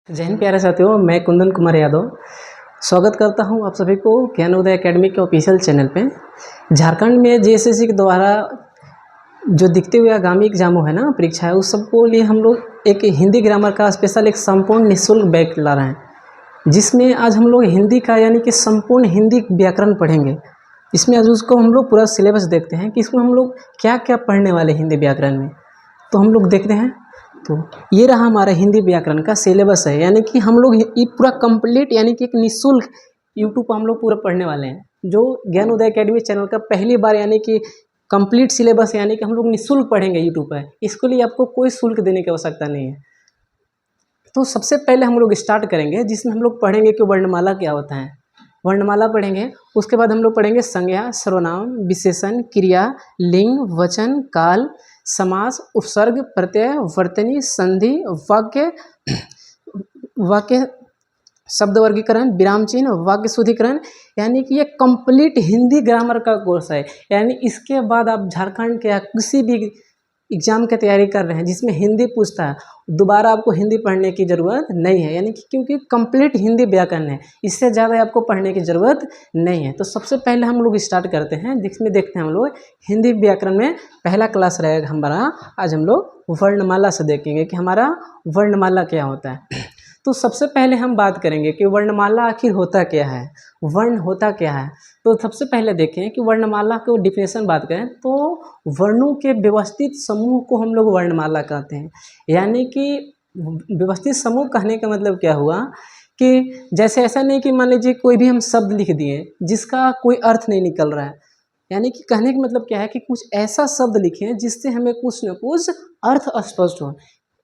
जय हिंद प्यारे साथियों, मैं कुंदन कुमार यादव स्वागत करता हूं आप सभी को ज्ञानोदय एकेडमी के ऑफिशियल चैनल पे। झारखंड में जेएसएससी के द्वारा जो दिखते हुए आगामी एग्जामों है ना, परीक्षा है, उस सबको लिए हम लोग एक हिंदी ग्रामर का स्पेशल एक संपूर्ण निःशुल्क बैच ला रहे हैं, जिसमें आज हम लोग हिंदी का यानी कि संपूर्ण हिंदी व्याकरण पढ़ेंगे। इसमें आज उसको हम लोग पूरा सिलेबस देखते हैं कि इसमें हम लोग क्या क्या पढ़ने वाले हिंदी व्याकरण में। तो हम लोग देखते हैं। तो ये रहा हमारा हिंदी व्याकरण का सिलेबस है, यानी कि हम लोग ये पूरा कंप्लीट यानी कि एक निःशुल्क यूट्यूब पर हम लोग पूरा पढ़ने वाले हैं, जो ज्ञानोदय एकेडमी चैनल का पहली बार यानी कि कंप्लीट सिलेबस यानी कि हम लोग निःशुल्क पढ़ेंगे यूट्यूब पर। इसके लिए आपको कोई शुल्क देने की आवश्यकता नहीं है। तो सबसे पहले हम लोग स्टार्ट करेंगे, जिसमें हम लोग पढ़ेंगे कि वर्णमाला क्या होता है। वर्णमाला पढ़ेंगे, उसके बाद हम लोग पढ़ेंगे संज्ञा, सर्वनाम, विशेषण, क्रिया, लिंग, वचन, काल, समास, उपसर्ग, प्रत्यय, वर्तनी, संधि, वाक्य वाक्य शब्द वर्गीकरण, विराम चिन्ह, वाक्य शुद्धिकरण, यानी कि ये कंप्लीट हिंदी ग्रामर का कोर्स है। यानी इसके बाद आप झारखंड के या किसी भी एग्जाम की तैयारी कर रहे हैं जिसमें हिंदी पूछता है, दोबारा आपको हिंदी पढ़ने की ज़रूरत नहीं है, यानी कि क्योंकि कंप्लीट हिंदी व्याकरण है, इससे ज़्यादा आपको पढ़ने की ज़रूरत नहीं है। तो सबसे पहले हम लोग स्टार्ट करते हैं, जिसमें देखते हैं हम लोग हिंदी व्याकरण में पहला क्लास रहेगा हमारा। आज हम लोग वर्णमाला से देखेंगे कि हमारा वर्णमाला क्या होता है। तो सबसे पहले हम बात करेंगे कि वर्णमाला आखिर होता क्या है, वर्ण होता क्या है। तो सबसे पहले देखें कि वर्णमाला को डिफिनेशन बात करें तो वर्णों के व्यवस्थित समूह को हम लोग वर्णमाला कहते हैं। यानी कि व्यवस्थित समूह कहने का मतलब क्या हुआ कि जैसे ऐसा नहीं कि मान लीजिए कोई भी हम शब्द लिख दिए जिसका कोई अर्थ नहीं निकल रहा है, यानी कि कहने का मतलब क्या है कि कुछ ऐसा शब्द लिखें जिससे हमें कुछ न कुछ अर्थ स्पष्ट हो,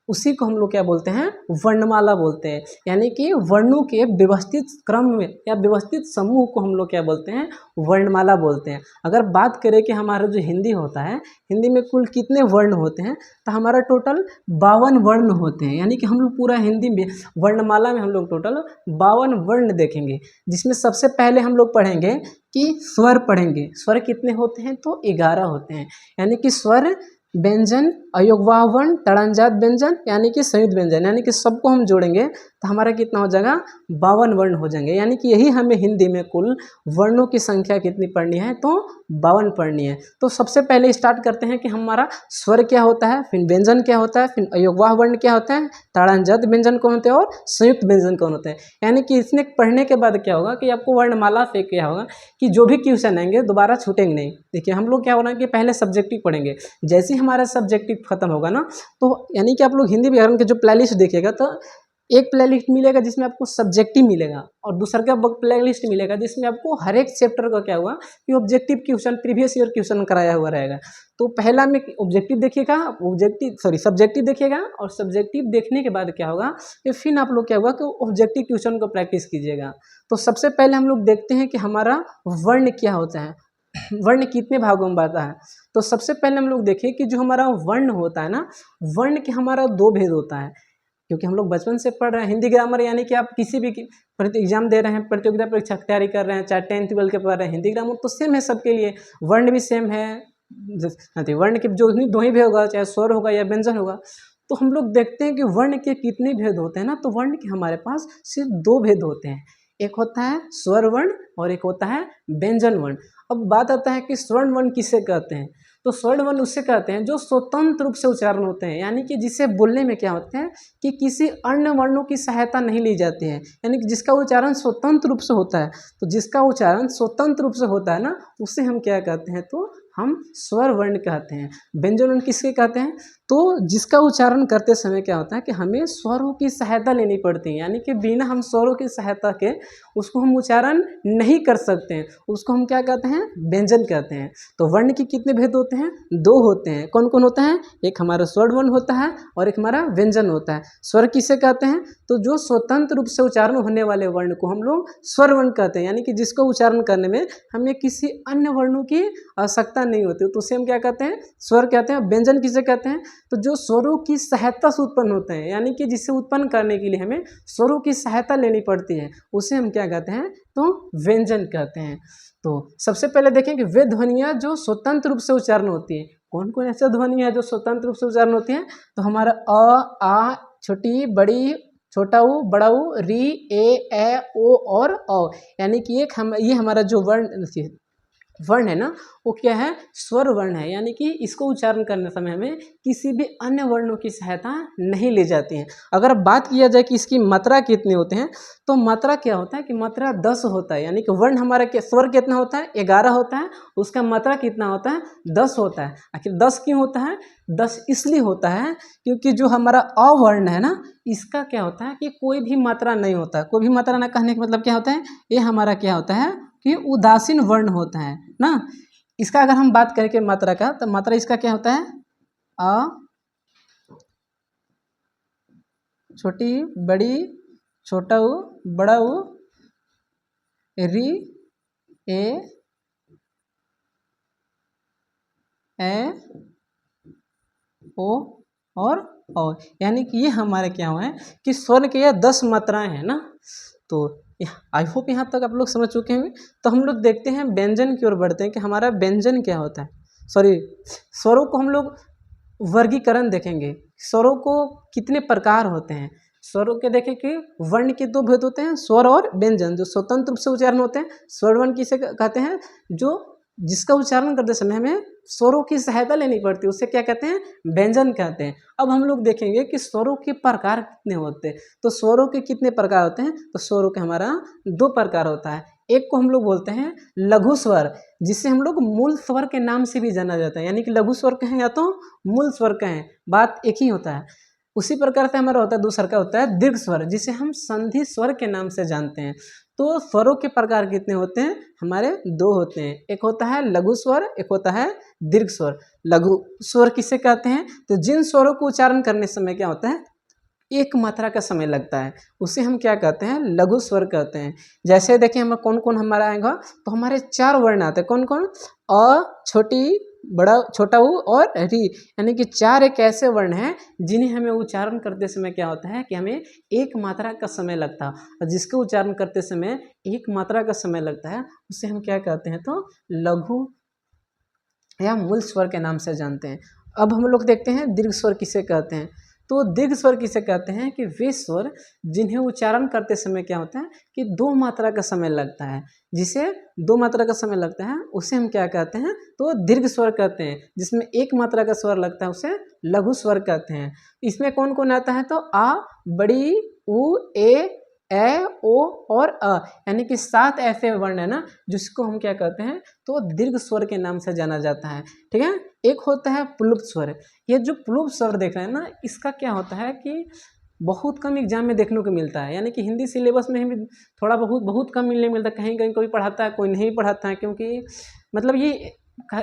उसी को हम लोग क्या बोलते हैं, वर्णमाला बोलते हैं। यानी कि वर्णों के व्यवस्थित क्रम में या व्यवस्थित समूह को हम लोग क्या बोलते हैं, वर्णमाला बोलते हैं। अगर बात करें कि हमारा जो हिंदी होता है, हिंदी में कुल कितने वर्ण होते हैं, तो हमारा टोटल 52 वर्ण होते हैं। यानी कि हम लोग पूरा हिंदी में वर्णमाला में हम लोग टोटल 52 वर्ण देखेंगे, जिसमें सबसे पहले हम लोग पढ़ेंगे कि स्वर पढ़ेंगे। स्वर कितने होते हैं, तो 11 होते हैं। यानी कि स्वर, व्यंजन, अयोगवाह वर्ण, तड़ांजात व्यंजन, यानी कि संयुक्त व्यंजन, यानी कि सबको हम जोड़ेंगे तो हमारा कितना हो जाएगा, 52 वर्ण हो जाएंगे। यानी कि यही हमें हिंदी में कुल वर्णों की संख्या कितनी पढ़नी है, तो 52 पढ़नी है। तो सबसे पहले स्टार्ट करते हैं कि हमारा स्वर क्या होता है, फिर व्यंजन क्या होता है, फिर अयोगवाह वर्ण क्या होता है, तड़ांजात व्यंजन कौन होते हैं और संयुक्त व्यंजन कौन होते हैं। यानी कि इसने पढ़ने के बाद क्या होगा कि आपको वर्णमाला से क्या होगा कि जो भी क्वेश्चन आएंगे दोबारा छूटेंगे नहीं। देखिए हम लोग क्या हो रहा है कि पहले सब्जेक्टिव पढ़ेंगे, जैसे ही हमारा सब्जेक्टिव खत्म होगा ना, तो यानी कि आप लोग हिंदी व्याकरण के जो प्लेलिस्ट देखिएगा तो एक प्लेलिस्ट मिलेगा जिसमें आपको सब्जेक्टिव मिलेगा, और दूसरा का प्लेलिस्ट मिलेगा जिसमें आपको हर एक चैप्टर का क्या हुआ कि objective question, previous year question कराया हुआ रहेगा। तो पहला में ऑब्जेक्टिव देखिएगा, सब्जेक्टिव देखिएगा, और सब्जेक्टिव देखने के बाद क्या होगा कि फिर आप लोग क्या हुआ कि ऑब्जेक्टिव क्वेश्चन को प्रैक्टिस कीजिएगा। तो सबसे पहले हम लोग देखते हैं कि हमारा वर्ण क्या होता है, वर्ण कितने भागों में बांटा है। तो सबसे पहले हम लोग देखें कि जो हमारा वर्ण होता है ना, वर्ण के हमारा 2 भेद होता है। क्योंकि हम लोग बचपन से पढ़ रहे हैं हिंदी ग्रामर, यानी कि आप किसी भी एग्जाम दे रहे हैं, प्रतियोगिता परीक्षा की तैयारी कर रहे हैं, चाहे 10th 12th के पढ़ रहे हैं, हिंदी ग्रामर तो सेम है सबके लिए, वर्ण भी सेम है। वर्ण के जो दो ही भेद होगा, चाहे स्वर होगा या व्यंजन होगा। तो हम लोग देखते हैं कि वर्ण के कितने भेद होते हैं ना, तो वर्ण के हमारे पास सिर्फ 2 भेद होते हैं। एक होता है स्वर वर्ण और एक होता है व्यंजन वर्ण। अब बात आता है कि स्वर्ण वर्ण किसे कहते हैं, तो स्वर्ण वर्ण उससे कहते हैं जो स्वतंत्र रूप से उच्चारण होते हैं, यानी कि जिसे बोलने में क्या होते हैं कि किसी अन्य वर्णों की सहायता नहीं ली जाती है, यानी कि जिसका उच्चारण स्वतंत्र रूप से होता है। तो जिसका उच्चारण स्वतंत्र रूप से होता है ना, उसे हम क्या कहते हैं, तो हम स्वर वर्ण कहते हैं। व्यंजन वर्ण किसके कहते हैं, तो जिसका उच्चारण करते समय क्या होता है कि हमें स्वरों की सहायता लेनी पड़ती है, यानी कि बिना हम स्वरों की सहायता के उसको हम उच्चारण नहीं कर सकते हैं, उसको हम क्या कहते हैं, व्यंजन कहते हैं। तो वर्ण के कितने भेद होते हैं, 2 होते हैं। कौन कौन होता है, एक हमारा स्वर वर्ण होता है और एक हमारा व्यंजन होता है। स्वर किसे कहते हैं, तो जो स्वतंत्र रूप से उच्चारण होने वाले वर्ण को हम लोग स्वर वर्ण कहते हैं, यानी कि जिसको उच्चारण करने में हमें किसी अन्य वर्णों की आवश्यकता नहीं होती, तो उसे हम क्या कहते हैं, स्वर कहते हैं। व्यंजन किसे कहते हैं, तो जो स्वरों की सहायता से उत्पन्न होते हैं, यानी कि जिसे उत्पन्न करने के लिए हमें स्वरों की सहायता लेनी पड़ती है, उसे हम क्या कहते हैं, तो व्यंजन कहते हैं। तो सबसे पहले देखें कि वे ध्वनियाँ जो स्वतंत्र रूप से उच्चारण होती है, कौन कौन ऐसे ध्वनियाँ जो स्वतंत्र रूप से उच्चारण होती हैं, तो हमारा अ, आ, छोटी, बड़ी, छोटा ऊ, बड़ा ऊ, री, ए ओ और औ, यानी कि ये हमारा जो वर्ण है ना, वो क्या है, स्वर वर्ण है, यानी कि इसको उच्चारण करने समय हमें किसी भी अन्य वर्णों की सहायता नहीं ली जाती है। अगर बात किया जाए कि इसकी मात्रा कितने होते हैं, तो मात्रा क्या होता है कि मात्रा 10 होता है, यानी कि वर्ण हमारा स्वर कितना होता है, 11 होता है, उसका मात्रा कितना होता है, 10 होता है। आखिर 10 क्यों होता है, 10 इसलिए होता है क्योंकि जो हमारा अवर्ण है ना, इसका क्या होता है कि कोई भी मात्रा नहीं होता है। कोई भी मात्रा ना कहने का मतलब क्या होता है, ये हमारा क्या होता है कि उदासीन वर्ण होता है ना। इसका अगर हम बात करें कि मात्रा का, तो मात्रा इसका क्या होता है, अ, छोटी, बड़ी, छोटा ऊ, बड़ा ऊ, री, ए ओ और औ, यानी कि ये हमारे क्या हुए हैं कि स्वर के ये 10 मात्राएं हैं ना। तो आई होप यहाँ तक आप लोग समझ चुके होंगे। तो हम लोग देखते हैं व्यंजन की ओर बढ़ते हैं कि हमारा व्यंजन क्या होता है, सॉरी स्वरों को हम लोग वर्गीकरण देखेंगे। स्वरों को कितने प्रकार होते हैं, स्वरों के देखें कि वर्ण के 2 भेद होते हैं, स्वर और व्यंजन। जो स्वतंत्र रूप से उच्चारण होते हैं, स्वर वर्ण किसे कहते हैं, जो जिसका उच्चारण करते समय हमें स्वरों की सहायता लेनी पड़ती है, उससे क्या कहते हैं, व्यंजन कहते हैं। अब हम लोग देखेंगे कि स्वरों के प्रकार कितने होते हैं। तो स्वरों के कितने प्रकार होते हैं, तो स्वरों के हमारा 2 प्रकार होता है। एक को हम लोग बोलते हैं लघु स्वर, जिसे हम लोग मूल स्वर के नाम से भी जाना जाता है, यानी कि लघु स्वर कहें या तो मूल स्वर कहें, बात एक ही होता है। उसी प्रकार से हमारा होता है दूसरा का होता है दीर्घ स्वर, जिसे हम संधि स्वर के नाम से जानते हैं। तो स्वरों के प्रकार कितने होते हैं, हमारे 2 होते हैं, एक होता है लघु स्वर, एक होता है दीर्घ स्वर। लघु स्वर किसे कहते हैं, तो जिन स्वरों को उच्चारण करने समय क्या होता है, एक मात्रा का समय लगता है, उसे हम क्या कहते हैं, लघु स्वर कहते हैं। जैसे देखिए हमें कौन कौन हमारा आएगा, तो हमारे 4 वर्ण आते हैं, कौन कौन, अ, छोटी, बड़ा, छोटा ऊ और री, यानी कि 4 एक ऐसे वर्ण हैं जिन्हें हमें उच्चारण करते समय क्या होता है कि हमें एक मात्रा का समय लगता है, और जिसके उच्चारण करते समय एक मात्रा का समय लगता है, उसे हम क्या कहते हैं, तो लघु या मूल स्वर के नाम से जानते हैं। अब हम लोग देखते हैं दीर्घ स्वर किसे कहते हैं। तो दीर्घ स्वर किसे कहते हैं कि वे स्वर जिन्हें उच्चारण करते समय क्या होता है कि 2 मात्रा का समय लगता है, जिसे 2 मात्रा का समय लगता है उसे हम क्या कहते हैं, तो दीर्घ स्वर कहते हैं। जिसमें एक मात्रा का स्वर लगता है उसे लघु स्वर कहते हैं। इसमें कौन कौन आता है, तो आ, बड़ी, उ, ए ओ और अ, यानी कि 7 ऐसे वर्ण है ना जिसको हम क्या कहते हैं, तो दीर्घ स्वर के नाम से जाना जाता है। ठीक है, एक होता है प्लुप्त स्वर। ये जो प्लुप्त स्वर देख रहे हैं ना, इसका क्या होता है कि बहुत कम एग्जाम में देखने को मिलता है, यानी कि हिंदी सिलेबस में भी थोड़ा बहुत कम मिलने मिलता है। कहीं कहीं कोई पढ़ाता है, कोई नहीं पढ़ाता है, क्योंकि मतलब ये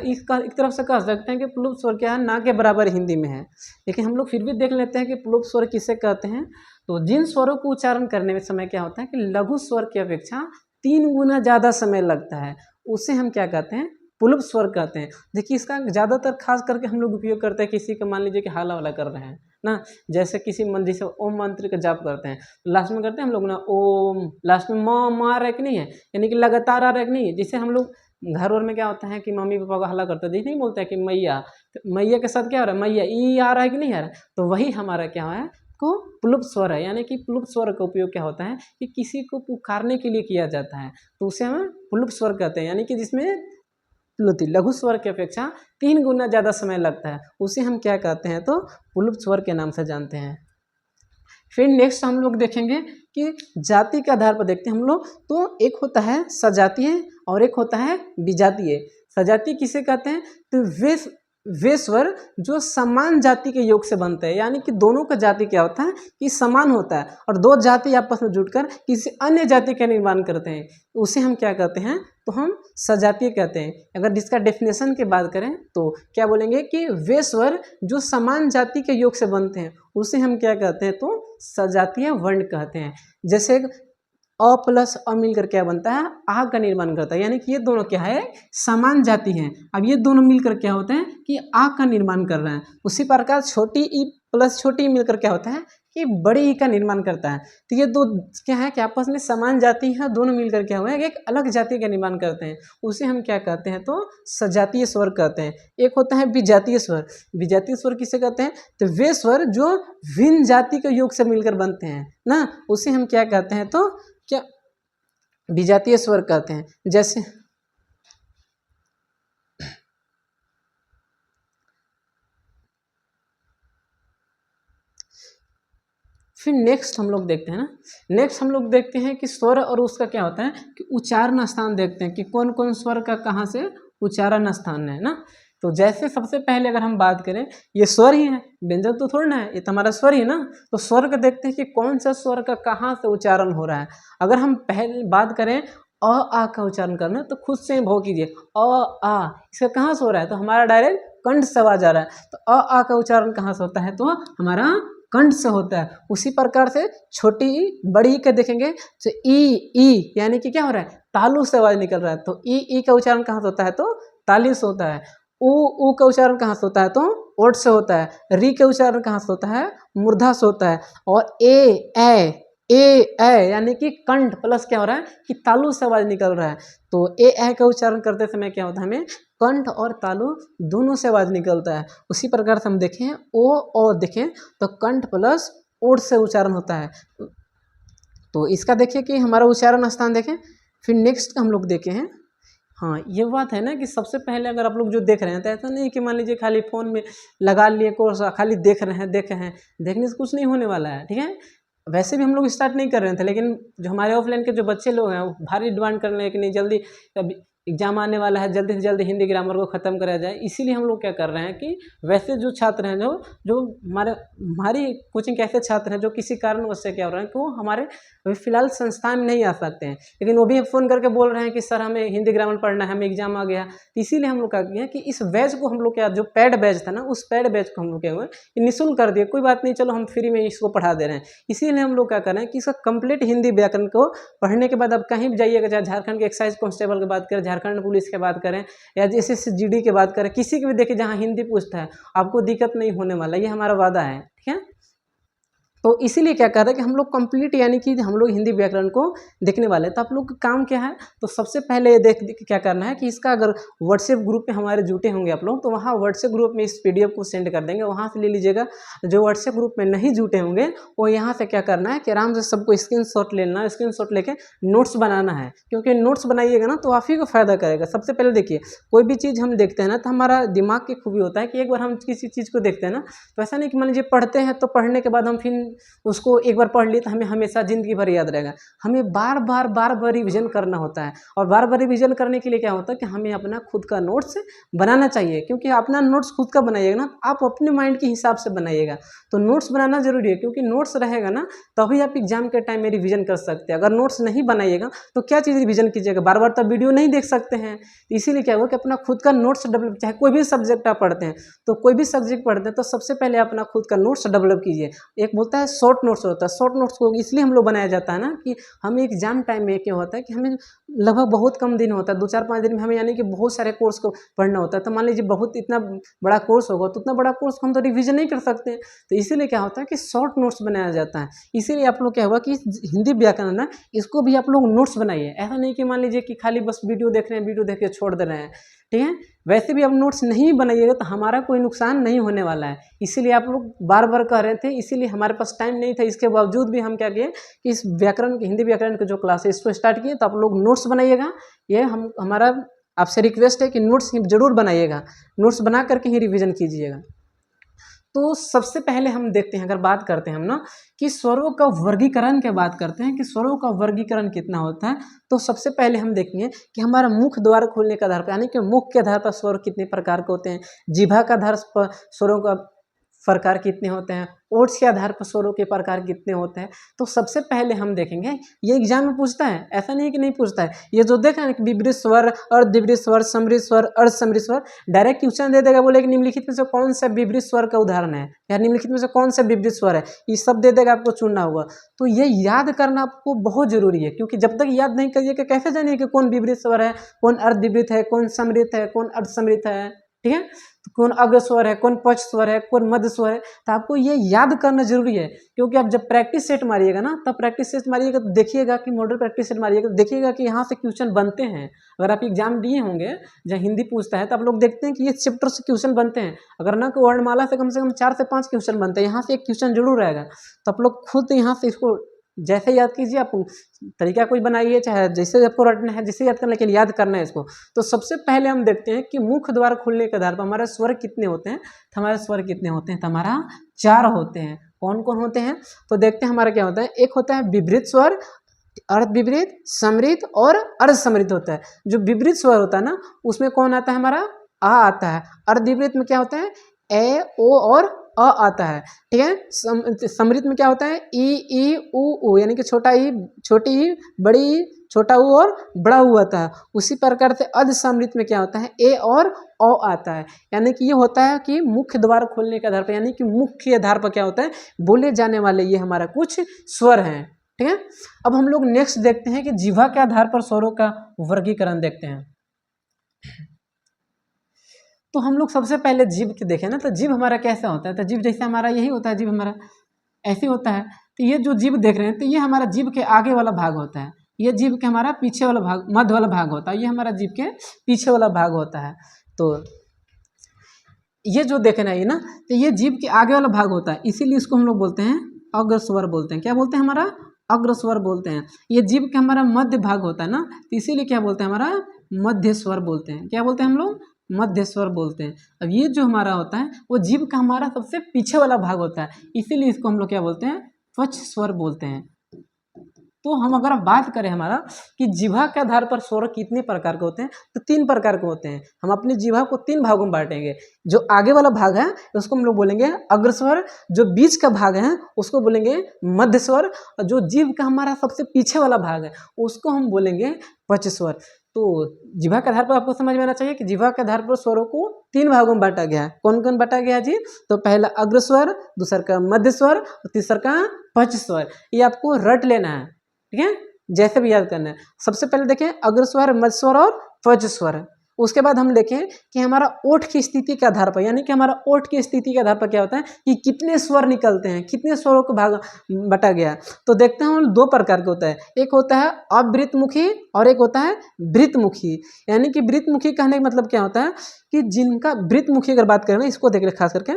इसका एक तरफ से कह सकते हैं कि प्लुप्त स्वर क्या है, ना के बराबर हिंदी में है। लेकिन हम लोग फिर भी देख लेते हैं कि प्लुप्त स्वर किसे कहते हैं। तो जिन स्वरों को उच्चारण करने में समय क्या होता है कि लघु स्वर की अपेक्षा 3 गुना ज़्यादा समय लगता है, उसे हम क्या कहते हैं, प्लुप्त स्वर कहते हैं। देखिए इसका ज़्यादातर खास करके हम लोग उपयोग करते हैं किसी का, मान लीजिए कि हाला वाला कर रहे हैं ना, जैसे किसी मंत्र, जैसे ओम मंत्र का जाप करते हैं, लास्ट में करते हैं हम लोग ना ओम, लास्ट में माँ रहा है कि नहीं है, यानी कि लगातार आ रहा है कि नहीं है। जिससे हम लोग घर और में क्या होता है कि मम्मी पापा को हल्ला करते हैं, नहीं बोलते हैं कि मैया, तो मैया के साथ क्या हो रहा है, मैया ई आ रहा है कि नहीं आ रहा है, तो वही हमारा क्या है को प्लुप्त स्वर है। यानी कि प्लुप्त स्वर का उपयोग क्या होता है कि किसी को पुकारने के लिए किया जाता है, तो उसे हम प्लुप्त स्वर कहते हैं, यानी कि जिसमें लघु स्वर की अपेक्षा 3 गुना ज़्यादा समय लगता है, उसे हम क्या कहते हैं, तो प्लुप्त स्वर के नाम से जानते हैं। फिर नेक्स्ट हम लोग देखेंगे कि जाति के आधार पर देखते हैं हम लोग, तो एक होता है सजातीय और एक होता है विजातीय। सजातीय किसे कहते हैं, तो वे स्वर जो समान जाति के योग से बनते हैं, यानी कि दोनों का जाति क्या होता है कि समान होता है, और 2 जाति आपस में जुड़कर किसी अन्य जाति का निर्माण करते हैं, उसे हम क्या कहते हैं, तो हम सजातीय कहते हैं। अगर जिसका डेफिनेशन की बात करें तो क्या बोलेंगे कि वे स्वर जो समान जाति के योग से बनते हैं, उसे हम क्या कहते हैं, तो सजातीय वर्ण कहते हैं। जैसे अ प्लस अ मिलकर क्या बनता है, आ का निर्माण करता है, यानी कि ये दोनों क्या है, समान जाति हैं। अब ये दोनों मिलकर क्या होते हैं कि आ का निर्माण कर रहे हैं। उसी प्रकार छोटी ई प्लस छोटी ई मिलकर क्या होता है कि बड़ी ई का निर्माण करता है। तो ये दो क्या है कि आपस में समान जाति हैं, दोनों मिलकर क्या हुआ है एक अलग जाति का निर्माण करते हैं, उसे हम क्या कहते हैं तो सजातीय स्वर कहते हैं। एक होता है विजातीय स्वर। विजातीय स्वर किसे कहते हैं तो वे स्वर जो भिन्न जाति के योग से मिलकर बनते हैं ना, उसे हम क्या कहते हैं तो क्या विजातीय स्वर कहते हैं। जैसे फिर नेक्स्ट हम लोग देखते हैं ना, नेक्स्ट हम लोग देखते हैं कि स्वर और उसका क्या होता है कि उच्चारण स्थान देखते हैं कि कौन कौन स्वर का कहाँ से उच्चारण स्थान है ना। तो जैसे सबसे पहले अगर हम बात करें, ये स्वर ही है, व्यंजन तो थोड़ा ना है, ये तो हमारा स्वर ही ना। तो स्वर का देखते हैं कि कौन सा स्वर का कहाँ से उच्चारण हो रहा है। अगर हम पहले बात करें अ आ का उच्चारण करना, तो खुद से भाव कीजिए अ आ, इसका कहाँ से हो रहा है तो हमारा डायरेक्ट कंठ से आवाज आ रहा है। तो अ आ का उच्चारण कहाँ से होता है तो हमारा कंठ से होता है। उसी प्रकार से छोटी ई बड़ी ई का देखेंगे तो ई यानी कि क्या हो रहा है तालु से आवाज निकल रहा है। तो ई का उच्चारण कहाँ से होता है तो ताली से होता है। ऊ का उच्चारण कहाँ से होता है तो ओठ से होता है। री का उच्चारण कहाँ से होता है मूर्धा से होता है। और ए यानी कि कंठ प्लस क्या हो रहा है कि तालु से आवाज निकल रहा है। तो ए का उच्चारण करते समय क्या होता है हमें कंठ और तालु दोनों से आवाज निकलता है। उसी प्रकार से हम देखें ओ देखें तो कंठ प्लस ओठ से उच्चारण होता है। तो इसका देखिए कि हमारा उच्चारण स्थान देखें। फिर नेक्स्ट हम लोग देखे हैं, हाँ ये बात है ना कि सबसे पहले अगर आप लोग जो देख रहे हैं तो ऐसा नहीं कि मान लीजिए खाली फ़ोन में लगा लिए कोर्स खाली देख रहे हैं देखने से कुछ नहीं होने वाला है, ठीक है। वैसे भी हम लोग स्टार्ट नहीं कर रहे थे, लेकिन जो हमारे ऑफलाइन के जो बच्चे लोग हैं वो भारी डिमांड कर रहे हैं कि नहीं जल्दी अभी एग्जाम आने वाला है, जल्दी से जल्दी हिंदी ग्रामर को ख़त्म कराया जाए। इसीलिए हम लोग क्या कर रहे हैं कि वैसे जो छात्र हैं जो हमारी कोचिंग के ऐसे छात्र हैं जो किसी कारणवश से क्या हो रहा है कि वो हमारे अभी फिलहाल संस्थान में नहीं आ सकते हैं, लेकिन वो भी फ़ोन करके बोल रहे हैं कि सर हमें हिंदी ग्रामर पढ़ना है, हमें एग्जाम आ गया। तो इसीलिए हम लोग क्या किए कि इस बैच को हम लोग क्या जो पेड बैच था ना, उस पेड बैच को हम लोग क्या हुआ कि निःशुल्क कर दिए। कोई बात नहीं, चलो हम फ्री में इसको पढ़ा दे रहे हैं। इसीलिए हम लोग क्या कर रहे हैं कि इसका कंप्लीट हिंदी व्याकरण को पढ़ने के बाद अब कहीं भी जाइएगा, चाहे झारखंड के एक्साइज कांस्टेबल की बात करें, झारखंड पुलिस की बात करें या जैसे जीडी की बात करें, किसी की भी देखिए जहाँ हिंदी पूछता है आपको दिक्कत नहीं होने वाला, ये हमारा वादा है, ठीक है। तो इसीलिए क्या कर रहे हैं कि हम लोग कंप्लीट यानी कि हम लोग हिंदी व्याकरण को देखने वाले हैं। तो आप लोग का काम क्या है तो सबसे पहले ये देख क्या करना है कि इसका अगर व्हाट्सएप ग्रुप पे हमारे जुटे होंगे आप लोग, तो वहाँ व्हाट्सएप ग्रुप में इस पीडीएफ को सेंड कर देंगे, वहाँ से ले लीजिएगा। जो व्हाट्सएप ग्रुप में नहीं जुटे होंगे वो यहाँ से क्या करना है कि आराम से सबको स्क्रीनशॉट लेना है, स्क्रीनशॉट लेके नोट्स बनाना है, क्योंकि नोट्स बनाइएगा ना तो आप ही को फायदा करेगा। सबसे पहले देखिए कोई भी चीज़ हम देखते हैं ना तो हमारा दिमाग की खूबी होता है कि एक बार हम किसी चीज़ को देखते हैं ना तो ऐसा नहीं कि मान लीजिए पढ़ते हैं तो पढ़ने के बाद हम फिर उसको एक बार पढ़ लिए तो हमें हमेशा ज़िंदगी भर याद रहेगा। हमें बार बार रिवीजन करना होता है, और बार बार रिवीजन करने के लिए क्या होता है कि हमें अपना खुद का नोट्स बनाना चाहिए, क्योंकि अपना नोट्स खुद का बनाइएगा ना आप अपने माइंड के हिसाब से बनाइएगा। तो नोट्स बनाना जरूरी है, क्योंकि नोट्स रहेगा ना तभी आप एग्जाम के टाइम में रिवीजन कर सकते हैं। अगर नोट्स नहीं बनाइएगा तो क्या चीज़ रिवीजन कीजिएगा, बार बार तो वीडियो नहीं देख सकते हैं। तो इसीलिए क्या हुआ कि अपना खुद का नोट्स डेवलप, चाहे कोई भी सब्जेक्ट आप पढ़ते हैं तो कोई भी सब्जेक्ट पढ़ते हैं तो सबसे पहले अपना खुद का नोट्स डेवलप कीजिए। एक बोलता है शॉर्ट नोट्स होता है, शॉर्ट नोट्स को इसलिए हम लोग बनाया जाता है ना कि हमें एग्जाम टाइम में क्या होता है कि हमें लगभग बहुत कम दिन होता है, 2-4-5 दिन में हमें यानी कि बहुत सारे कोर्स को पढ़ना होता है। तो मान लीजिए बहुत इतना बड़ा कोर्स होगा तो उतना बड़ा कोर्स को हम तो रिवीजन नहीं कर सकते। तो इसीलिए क्या होता है कि शॉर्ट नोट्स बनाया जाता है। इसीलिए आप लोग क्या हुआ कि हिंदी व्याकरण ना इसको भी आप लोग नोट्स बनाइए। ऐसा नहीं कि मान लीजिए कि खाली बस वीडियो देख रहे हैं, वीडियो देख के छोड़ दे रहे हैं, ठीक है। वैसे भी आप नोट्स नहीं बनाइएगा तो हमारा कोई नुकसान नहीं होने वाला है। इसीलिए आप लोग बार बार कह रहे थे, इसीलिए हमारे पास टाइम नहीं था, इसके बावजूद भी हम क्या किए कि इस व्याकरण के हिंदी व्याकरण के जो क्लास है इसको स्टार्ट किए। तो आप लोग नोट्स बनाइएगा, ये हमारा आपसे रिक्वेस्ट है कि नोट्स जरूर बनाइएगा, नोट्स बना करके ही रिविजन कीजिएगा। तो सबसे पहले हम देखते हैं, अगर बात करते हैं हम ना कि स्वरों का वर्गीकरण की बात करते हैं कि स्वरों का वर्गीकरण कितना होता है। तो सबसे पहले हम देखेंगे कि हमारा मुख द्वार खोलने के आधार पर यानी कि मुख के आधार पर स्वर कितने प्रकार के होते हैं, जिह्वा के आधार पर स्वरों का प्रकार कितने होते हैं, ओठ के आधार पर स्वरों के प्रकार कितने होते हैं। तो सबसे पहले हम देखेंगे, ये एग्जाम में पूछता है, ऐसा नहीं है कि नहीं पूछता है। ये जो देखा है कि विभ्रित स्वर, अर्धविभ्रित स्वर, समृद्ध स्वर, अर्धसमृद्ध स्वर, डायरेक्ट क्वेश्चन दे देगा, बोले कि निम्नलिखित में से कौन सा विभ्रित स्वर का उदाहरण है या निम्नलिखित में से कौन सा विभ्रित स्वर है, ये सब दे देगा, आपको चुनना होगा। तो ये याद करना आपको बहुत जरूरी है, क्योंकि जब तक याद नहीं करिएगा कैसे जानिए कि कौन विभ्रित स्वर है, कौन अर्धविभ्रित है, कौन समृद्ध है, कौन अर्धसमृद्ध है। ठीक है। तो कौन अग्र स्वर है, कौन पक्ष स्वर है, कौन मध्य स्वर है, तो आपको ये याद करना जरूरी है, क्योंकि आप जब प्रैक्टिस सेट मारिएगा ना, तब प्रैक्टिस सेट मारिएगा तो देखिएगा कि मॉडल प्रैक्टिस सेट मारिएगा तो देखिएगा कि यहाँ से क्वेश्चन बनते हैं। अगर आप एग्जाम दिए होंगे जहाँ हिंदी पूछता है तो आप लोग देखते हैं कि ये चैप्टर से क्वेश्चन बनते हैं, अगर ना कि वर्णमाला से कम 4 से 5 क्वेश्चन बनते हैं, यहाँ से एक क्वेश्चन जरूर आएगा। तो आप लोग खुद यहाँ से इसको जैसे याद कीजिए, आप तरीका कोई बनाइए, चाहे जैसे आपको रटना है, जैसे याद करना, लेकिन याद करना है इसको। तो सबसे पहले हम देखते हैं कि मुख्य द्वार खुलने के आधार पर हमारे स्वर कितने होते हैं। तो हमारे स्वर कितने होते हैं, तो हमारा 4 होते हैं। कौन कौन होते हैं, तो देखते हैं हमारा क्या होता है। एक होता है विपरीत स्वर, अर्ध विपरीत, समृद्ध और अर्ध समृद्ध होता है। जो विपरीत स्वर होता है ना, उसमें कौन आता है, हमारा आ आता है। अर्ध विपरीत में क्या होता है, ए, ओ और अ आता है, ठीक है। समृद्ध में क्या होता है, ई, उ, यानी कि छोटा ई, छोटी ई, बड़ी ई, छोटा ऊ और बड़ा ऊ आता है। उसी प्रकार से अर्ध समृद्ध में क्या होता है, ए और ओ आता है। यानी कि ये होता है कि मुख्य द्वार खोलने के आधार पर, यानी कि मुख्य आधार पर क्या होता है, बोले जाने वाले ये हमारा कुछ स्वर हैं, ठीक है। अब हम लोग नेक्स्ट देखते हैं कि जिह्वा के आधार पर स्वरों का वर्गीकरण देखते हैं। तो हम लोग सबसे पहले जीभ के देखें ना, तो जीभ हमारा कैसा होता है, तो जीभ जैसे हमारा यही होता है, जीभ हमारा ऐसे होता है। तो ये जो जीभ देख रहे हैं, तो ये हमारा जीभ के आगे वाला भाग होता है, ये जीभ के हमारा पीछे वाला भाग, मध्य वाला भाग होता है, ये हमारा जीभ के पीछे वाला भाग होता है। तो ये जो देखना है ना, तो ये जीभ के आगे वाला भाग होता है, इसीलिए इसको हम लोग बोलते हैं अग्रस्वर बोलते हैं। क्या बोलते हैं, हमारा अग्रस्वर बोलते हैं। ये जीभ का हमारा मध्य भाग होता है ना, तो इसीलिए क्या बोलते हैं, हमारा मध्य स्वर बोलते हैं। क्या बोलते हैं हम लोग, मध्य स्वर बोलते हैं। अब ये जो हमारा होता है वो जीभ का हमारा सबसे पीछे वाला भाग होता है, इसीलिए इसको हम लोग क्या बोलते हैं, पक्ष स्वर बोलते हैं। तो हम अगर बात करें हमारा कि जिह्वा के आधार पर स्वर कितने प्रकार के होते हैं, तो 3 प्रकार के होते हैं। हम अपनी जिह्वा को 3 भागों में बांटेंगे। जो आगे वाला भाग है उसको हम लोग बोलेंगे अग्रस्वर, जो बीच का भाग है उसको बोलेंगे मध्य स्वर, और जो जीभ का हमारा सबसे पीछे वाला भाग है उसको हम बोलेंगे पक्ष स्वर। तो जिह्वा के आधार पर आपको समझ में आना चाहिए कि जिह्वा के आधार पर स्वरों को 3 भागों में बांटा गया है। कौन कौन बांटा गया है जी, तो पहला अग्रस्वर, दूसरा का मध्य स्वर और तीसरा का पक्ष स्वर। ये आपको रट लेना है, ठीक है, जैसे भी याद करना है। सबसे पहले देखें अग्रस्वर, मध्य स्वर और पक्ष स्वर। उसके बाद हम देखें कि हमारा ओठ की स्थिति के आधार पर, यानी कि हमारा ओठ की स्थिति के आधार पर क्या होता है कि कितने स्वर निकलते हैं, कितने स्वरों को भाग बटा गया। तो देखते हैं हम 2 प्रकार के होता है, एक होता है अवृतमुखी और एक होता है वृत्तमुखी। यानी कि वृत्तमुखी कहने का मतलब क्या होता है कि जिनका वृत्तमुखी अगर बात करें ना, इसको देख रहे खास करके,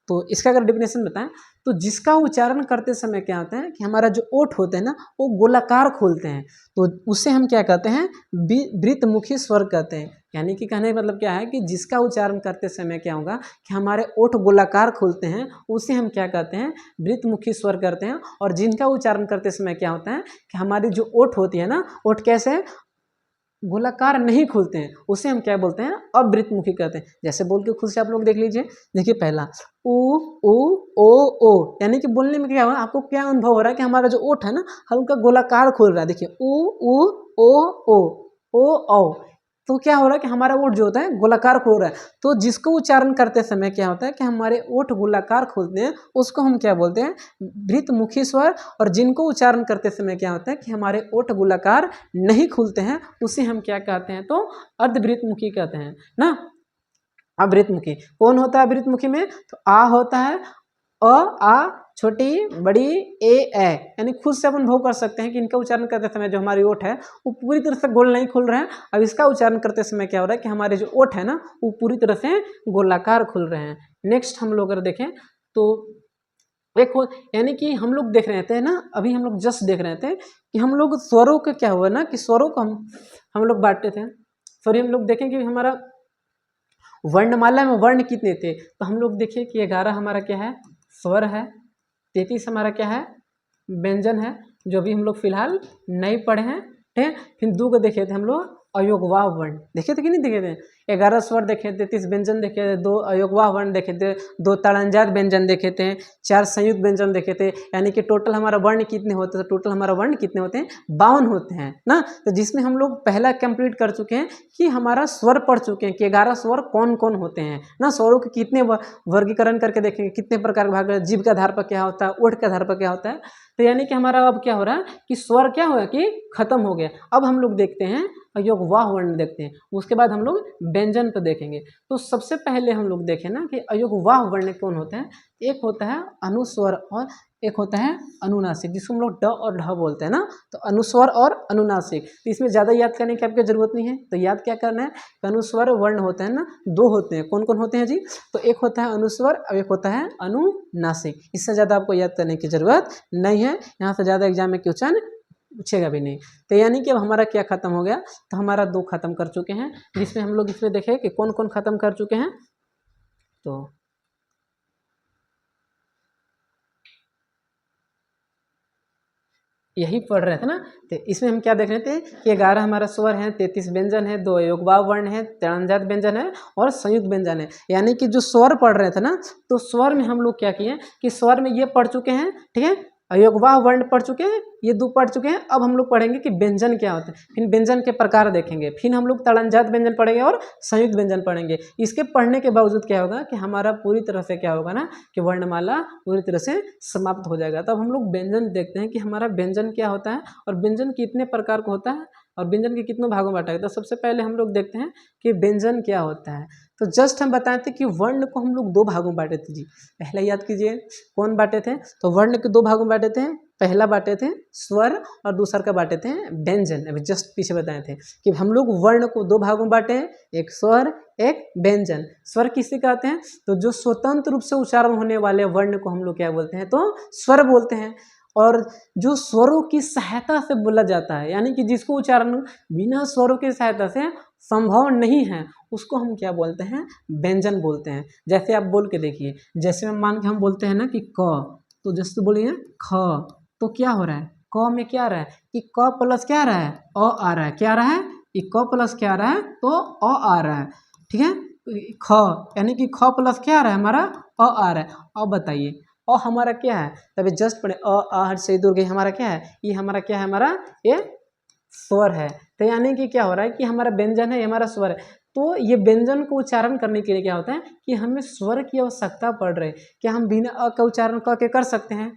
तो इसका अगर डेफिनेशन बताएं तो जिसका उच्चारण करते समय क्या होता है कि हमारा जो ओठ होते हैं ना वो गोलाकार खोलते हैं, तो उसे हम क्या कहते हैं, वृत्तमुखी स्वर कहते हैं। यानी कि कहने का मतलब क्या है कि जिसका उच्चारण करते समय क्या होगा कि हमारे ओठ गोलाकार खोलते हैं, उसे हम क्या कहते हैं, वृत्तमुखी स्वर करते हैं। और जिनका उच्चारण करते समय क्या होता है कि हमारी जो ओठ होती है ना, ओठ कैसे गोलाकार नहीं खुलते हैं, उसे हम क्या बोलते हैं, अवृत्तमुखी कहते हैं। जैसे बोल के खुद से आप लोग देख लीजिए, देखिए पहला उ ओ, यानी कि बोलने में क्या हो रहा है, आपको क्या अनुभव हो रहा है कि हमारा जो ओठ है ना हल्का गोलाकार खुल रहा है। देखिए उ ओ, तो क्या हो रहा है कि हमारा ओठ जो होता है गोलाकार खोल रहा है। तो जिसको उच्चारण करते समय क्या होता है कि हमारे ओठ गोलाकार खोलते हैं, उसको हम क्या बोलते हैं, वृत्तमुखी स्वर। और जिनको उच्चारण करते समय क्या होता है कि हमारे ओठ गोलाकार नहीं खुलते हैं, उसे हम क्या कहते हैं, तो अर्धवृत्तमुखी कहते हैं ना। अवृत्तमुखी कौन होता है, अवृत्तमुखी में तो आ होता है, आ, छोटी, बड़ी, ए, यानी खुद से अपन अनुभव कर सकते हैं कि इनका उच्चारण करते समय जो हमारी ओठ है वो पूरी तरह से गोल नहीं खुल रहे हैं। अब इसका उच्चारण करते समय क्या हो रहा है कि हमारे जो ओठ है ना वो पूरी तरह से गोलाकार खुल रहे हैं। नेक्स्ट हम लोग अगर देखें तो एक हो, यानी कि हम लोग देख रहे थे ना, अभी हम लोग जस्ट देख रहे थे कि हम लोग स्वरों का क्या हुआ ना कि स्वरों को हम लोग बांटते थे। सॉरी, हम लोग देखें कि हमारा वर्णमाला में वर्ण कितने थे, तो हम लोग देखिए कि 11 हमारा क्या है, स्वर है, 33 हमारा क्या है, व्यंजन है, जो भी हम लोग फिलहाल नहीं पढ़े हैं, ठीक है। फिर 2 को देखे थे हम लोग अयोगवाह वर्ण, देखे थे कि नहीं देखे थे, 11 स्वर देखे थे, 33 व्यंजन देखे थे, 2 अयोगवाह वर्ण देखे थे, 2 ताड़नजात व्यंजन देखे थे, 4 संयुक्त व्यंजन देखे थे। यानी कि टोटल हमारा वर्ण कितने होते हैं, टोटल हमारा वर्ण कितने होते हैं, 52 होते हैं ना। तो जिसमें हम लोग पहला कंप्लीट कर चुके हैं कि हमारा स्वर पढ़ चुके हैं कि 11 स्वर कौन कौन होते हैं ना। स्वरों के कितने वर्गीकरण करके देखेंगे, कितने प्रकार के भाग, जीभ के आधार पर क्या होता है, ओठ के आधार पर क्या होता है। तो यानी कि हमारा अब क्या हो रहा है कि स्वर क्या होगा कि खत्म हो गया। अब हम लोग देखते हैं अयोगवाह वर्ण देखते हैं, उसके बाद हम लोग व्यंजन पर देखेंगे। तो सबसे पहले हम लोग देखें ना कि अयोगवाह वर्ण कौन होते हैं। एक होता है अनुस्वर और एक होता है अनुनासिक, जिसको हम लोग ड और ढ बोलते हैं ना। तो अनुस्वर और अनुनासिक, तो इसमें ज़्यादा याद करने की आपको जरूरत नहीं है। तो याद क्या करना है, अनुस्वर वर्ण होते हैं ना, दो होते हैं। कौन कौन होते हैं जी? तो एक होता है अनुस्वर और एक होता है अनुनासिक। इससे ज़्यादा आपको याद करने की जरूरत नहीं है। यहाँ से ज़्यादा एग्जाम में क्वेश्चन पूछेगा भी नहीं। तो यानी कि अब हमारा क्या खत्म हो गया, तो हमारा दो खत्म कर चुके हैं, जिसमें हम लोग इसमें देखें कि कौन कौन खत्म कर चुके हैं। तो यही पढ़ रहे थे ना। तो इसमें हम क्या देख रहे थे कि 11 हमारा स्वर है, 33 व्यंजन है, 2 अयोगवाह वर्ण है, ताड़नजात व्यंजन है और संयुक्त व्यंजन है। यानी कि जो स्वर पढ़ रहे थे ना, तो स्वर में हम लोग क्या किए कि स्वर में ये पढ़ चुके हैं, ठीक है, अयोगवाह वर्ण पढ़ चुके हैं, ये दो पढ़ चुके हैं। अब हम लोग पढ़ेंगे कि व्यंजन क्या होते हैं, फिर व्यंजन के प्रकार देखेंगे, फिर हम लोग ताड़नजात व्यंजन पढ़ेंगे और संयुक्त व्यंजन पढ़ेंगे। इसके पढ़ने के बावजूद क्या होगा कि हमारा पूरी तरह से क्या होगा ना कि वर्णमाला पूरी तरह से समाप्त हो जाएगा। तब हम लोग व्यंजन देखते हैं कि हमारा व्यंजन क्या होता है और व्यंजन कितने प्रकार का होता है और व्यंजन के कितनों भागों में बांटा गया। तो सबसे पहले हम लोग देखते हैं कि व्यंजन क्या होता है। तो जस्ट हम बताए थे कि वर्ण को हम लोग दो भागों में बांटे थे जी। पहले याद कीजिए कौन बांटे थे, तो वर्ण के दो भागों में बांटे थे। पहला बांटे थे स्वर और दूसरा का बांटे थे व्यंजन। अभी जस्ट पीछे बताए थे कि हम लोग वर्ण को दो भागों में बांटे हैं, एक स्वर एक व्यंजन। स्वर किसे कहते हैं, तो जो स्वतंत्र रूप से उच्चारण होने वाले वर्ण को हम लोग क्या बोलते हैं, तो स्वर बोलते हैं। और जो स्वरों की सहायता से बोला जाता है, यानी कि जिसको उच्चारण बिना स्वरों की सहायता से संभव नहीं है, उसको हम क्या बोलते हैं, व्यंजन बोलते हैं। जैसे आप बोल के देखिए, जैसे हम मान के हम बोलते हैं ना कि क, तो जैसे बोलिए ख, तो क्या हो रहा है, क में क्या आ रहा है कि क प्लस क्या आ रहा है, अ आ रहा है। क्या आ रहा है कि क प्लस क्या आ रहा है, तो अ आ रहा है, ठीक है। ख यानी कि ख प्लस क्या आ रहा है, हमारा अ आ रहा है। अब बताइए अ हमारा क्या है, तभी जस्ट पढ़े अ आ हर से दूर गई, हमारा क्या है, ये हमारा क्या है, हमारा ये स्वर है। तो यानी कि क्या हो रहा है कि हमारा व्यंजन है, ये हमारा स्वर है। तो ये व्यंजन को उच्चारण करने के लिए क्या होता है कि हमें स्वर की आवश्यकता पड़ रही है। क्या हम बिना अ का उच्चारण क के कर सकते हैं,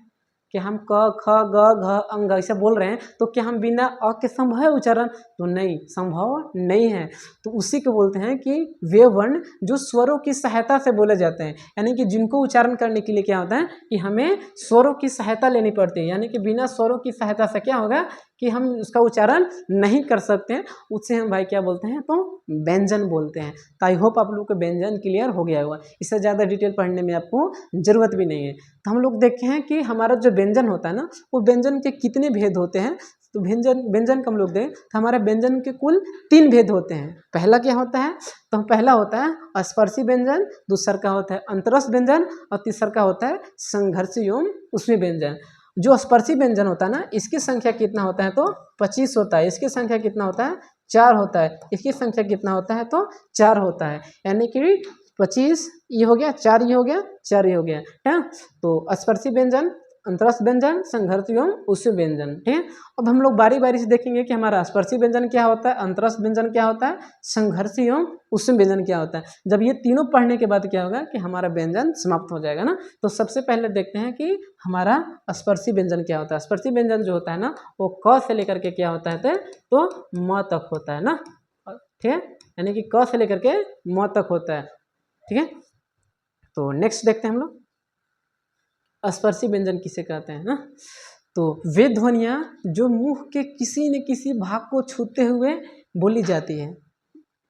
कि हम क ख ग घ अंग ऐसे बोल रहे हैं, तो क्या हम बिना अ के संभव है उच्चारण, तो नहीं, संभव नहीं है। तो उसी को बोलते हैं कि वे वर्ण जो स्वरों की सहायता से बोले जाते हैं, यानी कि जिनको उच्चारण करने के लिए क्या होता है कि हमें स्वरों की सहायता लेनी पड़ती है। यानी कि बिना स्वरों की सहायता से क्या होगा कि हम उसका उच्चारण नहीं कर सकते हैं, उससे हम भाई क्या बोलते हैं, तो व्यंजन बोलते हैं। तो आई होप आप लोग को व्यंजन क्लियर हो गया होगा, इससे ज़्यादा डिटेल पढ़ने में आपको ज़रूरत भी नहीं है। तो हम लोग देखे हैं कि हमारा जो व्यंजन होता है ना, वो व्यंजन के कितने भेद होते हैं। तो व्यंजन का हम लोग दें तो हमारे व्यंजन के कुल 3 भेद होते हैं। पहला क्या होता है, तो पहला होता है स्पर्शी व्यंजन, दूसरा का होता है अंतरस्थ व्यंजन और तीसरा का होता है संघर्षी एवं उसमें व्यंजन। जो स्पर्शी व्यंजन होता है ना, इसकी संख्या कितना होता है, तो 25 होता है। इसकी संख्या कितना होता है, 4 होता है। इसकी संख्या कितना होता है, तो 4 होता है। यानी कि 25 ये हो गया, 4 ये हो गया, 4 ये हो गया, ठीक है। तो स्पर्शी व्यंजन, अंतरस्थ व्यंजन, संघर्षी एवं उसमें व्यंजन, ठीक है। अब हम लोग बारी बारी से देखेंगे कि हमारा स्पर्शी व्यंजन क्या होता है, अंतरस्थ व्यंजन क्या होता है, संघर्षी एवं उसमें व्यंजन क्या होता है। जब ये तीनों पढ़ने के बाद क्या होगा कि हमारा व्यंजन समाप्त हो जाएगा ना। तो सबसे पहले देखते हैं कि हमारा स्पर्शी व्यंजन क्या होता है। स्पर्शी व्यंजन जो होता है ना, वो क से लेकर के क्या होता है, तो म तक होता है ना, ठीक है। यानी कि क से लेकर के म तक होता है, ठीक है। तो नेक्स्ट देखते हैं हम लोग स्पर्शी व्यंजन किसे कहते हैं ना। तो वे ध्वनियाँ जो मुंह के किसी न किसी भाग को छूते हुए बोली जाती है।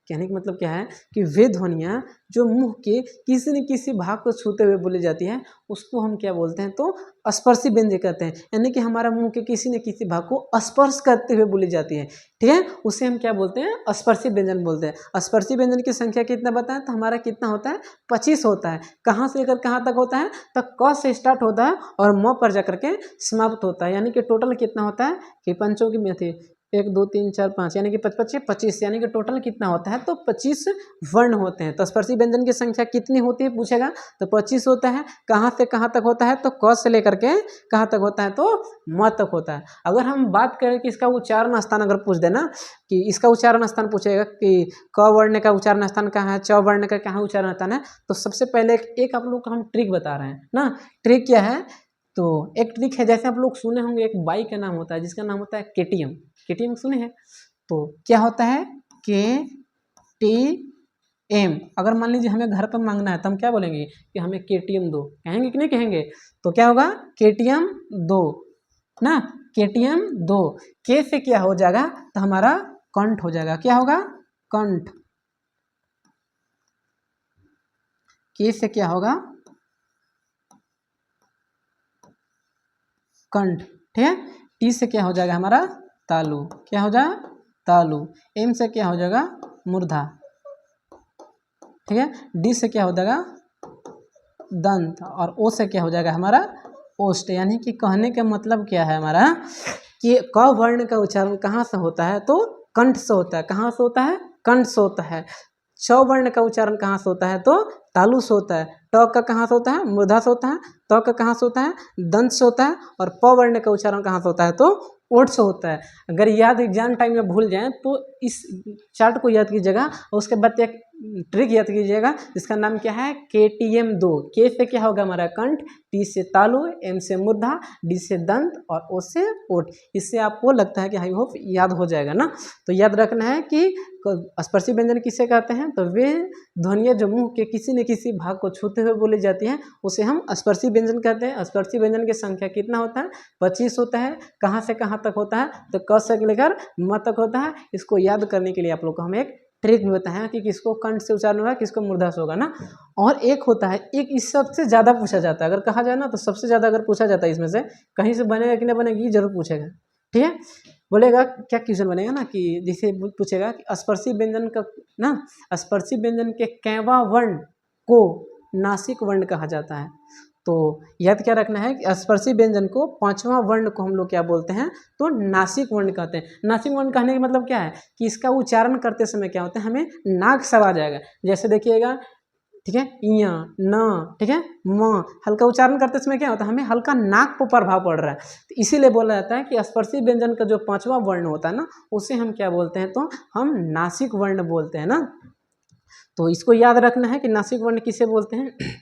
कहने का मतलब क्या है कि वे ध्वनियाँ जो मुंह के किसी न किसी भाग को छूते हुए बोली जाती है, उसको हम क्या बोलते हैं, तो स्पर्शी व्यंजन कहते हैं। यानी कि हमारा मुंह के किसी न किसी भाग को स्पर्श करते हुए बोली जाती है, ठीक है, उसे हम क्या बोलते हैं, स्पर्शी व्यंजन बोलते हैं। स्पर्शी व्यंजन की संख्या कितना बताएं, तो हमारा कितना होता है, 25 होता है। कहाँ से लेकर कहाँ तक होता है, तो क से स्टार्ट होता है और म पर जाकर के समाप्त होता है। यानी कि टोटल कितना होता है कि पंचों की मेथी 1 2 3 4 5 यानी कि 25, यानी कि टोटल कितना होता है, तो 25 वर्ण होते हैं। तो स्पर्शी व्यंजन की संख्या कितनी होती है पूछेगा, तो 25 होता है। कहाँ से कहाँ तक होता है, तो क से लेकर के कहाँ तक होता है, तो म तक होता है। अगर हम बात करें कि इसका उच्चारण स्थान अगर पूछ देना कि इसका उच्चारण स्थान पूछेगा कि क वर्ण का उच्चारण स्थान कहाँ है, च वर्ण का कहाँ उच्चारण स्थान है, तो सबसे पहले एक आप लोग को हम ट्रिक बता रहे हैं ना। ट्रिक क्या है, तो एक ट्रिक है, जैसे आप लोग सुने होंगे एक बाइक का नाम होता है जिसका नाम होता है केटीएम। केटीएम सुने हैं, तो क्या होता है KTM। अगर मान लीजिए हमें घर पर मांगना है तो हम क्या बोलेंगे कि हमें KTM दो, कहेंगे कि नहीं कहेंगे? तो क्या होगा KTM दो ना, KTM दो। के से क्या हो जाएगा तो हमारा कंठ हो जाएगा, क्या होगा कंठ। के से क्या होगा कंठ, ठीक है। टी से क्या हो जाएगा हमारा तालु, क्या हो जाएगा तालु। एम से क्या हो जाएगा मूर्धा, ठीक है। डी से क्या हो जाएगा दंत, और ओ से क्या हो जाएगा हमारा ओष्ठ। यानी कि कहने का मतलब क्या है हमारा कि क वर्ण का उच्चारण कहाँ से होता है तो कंठ से होता है। कहाँ से होता है कंठ से होता है। च वर्ण का उच्चारण कहाँ से होता है तो तालु से होता है। ट का कहाँ से होता है मूर्धा से होता है। त का कहाँ से होता है दंत से होता है। और प वर्ण का उच्चारण कहाँ से होता है तो ओठ से होता है। अगर याद एग्जाम टाइम में भूल जाएं तो इस चार्ट को याद कीजिएगा और उसके बाद एक ट्रिक याद कीजिएगा जिसका नाम क्या है KTM दो। के से क्या होगा हमारा कंठ, टी से तालु, एम से मूर्धा, डी से दंत और ओ से ओठ। इससे आपको लगता है कि आई होप याद हो जाएगा ना। तो याद रखना है कि स्पर्शी व्यंजन किसे कहते हैं तो वे ध्वनियाँ जो मुंह के किसी न किसी भाग को छूते हुए बोली जाती हैं उसे हम स्पर्शी व्यंजन कहते हैं। स्पर्शी व्यंजन की संख्या कितना होता है 25 होता है। कहाँ से कहाँ तक होता है तो क से लेकर म तक होता है। इसको याद करने के लिए आप लोग को हम एक ट्रिक भी होता है कि किसको कंठ से उच्चारण होगा किसको मूर्धा से होगा ना। और एक होता है एक इस सबसे ज़्यादा पूछा जाता है। अगर कहा जाए ना तो सबसे ज़्यादा अगर पूछा जाता है इसमें से कहीं से बनेगा कि नहीं बनेगी जरूर पूछेगा, ठीक है। बोलेगा क्या क्वेश्चन बनेगा ना कि जैसे पूछेगा कि स्पर्शी व्यंजन का ना स्पर्शी व्यंजन के कैवा वर्ण को नासिक वर्ण कहा जाता है। तो याद क्या रखना है कि स्पर्शी व्यंजन को पांचवा वर्ण को हम लोग क्या बोलते हैं तो नासिक वर्ण कहते हैं। नासिक वर्ण कहने का मतलब क्या है कि इसका उच्चारण करते समय क्या होता है हमें नाक सब आ जाएगा। जैसे देखिएगा, ठीक है, इया न, ठीक है, म, हल्का उच्चारण करते समय क्या होता है हमें हल्का नाक पर प्रभाव पड़ रहा है। तो इसीलिए बोला जाता है कि स्पर्शी व्यंजन का जो पांचवा वर्ण होता है ना उसे हम क्या बोलते हैं तो हम नासिक वर्ण बोलते हैं ना। तो इसको याद रखना है कि नासिक वर्ण किसे बोलते हैं।